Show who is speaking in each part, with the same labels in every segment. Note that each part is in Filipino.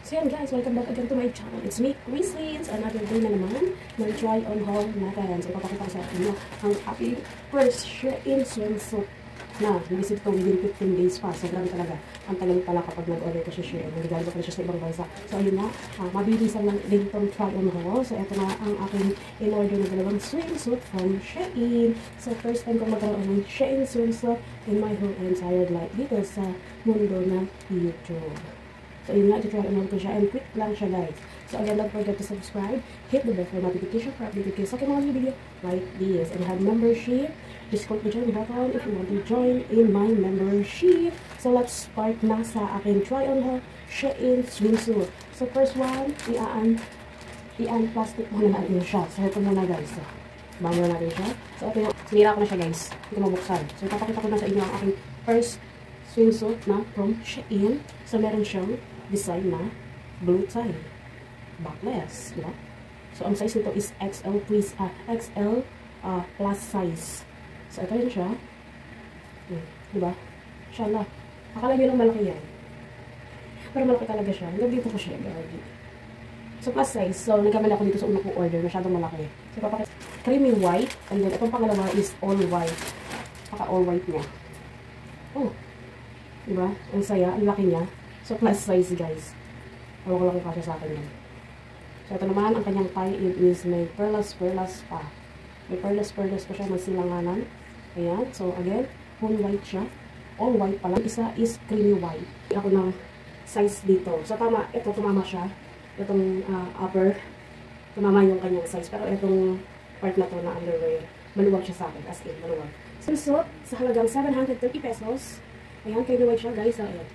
Speaker 1: So yan guys, welcome back again to my channel. It's me, Chrisley. It's another day na naman. Mag-try on haul natin. So ipapakita ko sa inyo ang aking first Shein swimsuit na visit ko within 15 days pa. So grabe talaga. Ang tagal pala kapag nag-order ko siya Shein. Nag-regalo ko siya sa ibang bansa. So ayun na, mabilisan lang din itong try on haul. So ito na ang aking in-order na dalawang swimsuit from Shein. So first time kong magkaroon ng Shein swimsuit in my whole entire life dito sa mundo ng YouTube. So, yun nga, i-try on ko siya. And quick lang siya, guys. So, again, don't forget to subscribe. Hit the bell for notification for updated kayo sa aking mga video like this. And have membership. Just click the join button if you want to join in my membership. So, let's start na sa aking try on haul Shein swimsuit. So, first one, i-unplastic muna natin siya. So, ito muna, guys. So, bago natin siya. So, ito yung, sinira ko na siya, guys. Hindi ko mabuksan. So, ipapakita ko na sa inyo ang aking first swimsuit na from Shein. So, meron siyang design na blue tie. Backless, diba? So, ang size nito is XL plus size. So, ito yun siya. Diba? Inshallah. Akala nyo lang malaki yan. Pero malaki talaga siya. Hanggang dito ko siya. So, plus size. So, nagkamali ako dito sa unang ko order. Masyadong malaki. So, papakita. Creamy white. And then, itong pangalawa is all white. All white niya. Oh. Diba? Ang saya. Ang laki niya. So, plus size, guys. Ewan ko lang kasi sa akin yun. So, ito naman, ang kanyang tie is may perlas pa. May perlas pa siya, may silanganan. Ayan. So, again, whole white siya. All white pala. Isa is creamy white. Ako ng size dito. So, tama. Ito, tumama siya. Itong upper. Tumama yung kanyang size. Pero itong part na to na underwear, maluwag siya sa akin. As in, maluwag. So, sa halagang 730 pesos. Ayan, creamy white siya, guys. So, ayan.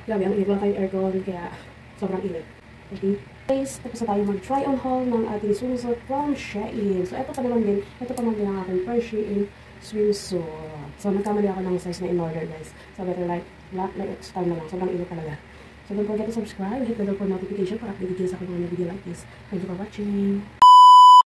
Speaker 1: Grabe, ang init. Wala tayong aircon, kaya sobrang init. Okay? Guys, tapos na tayo mag-try on haul ng ating swimsuit from Shein. So, ito pa naman din. Ito pa naman din ang aking first Shein swimsuit. So, nagkamali ako ng size na in-order, guys. So, better like next time na lang. Sobrang init talaga. So, don't forget to subscribe. Hit the bell for notification para update kayo sa aking mga video like this. Thank you for watching.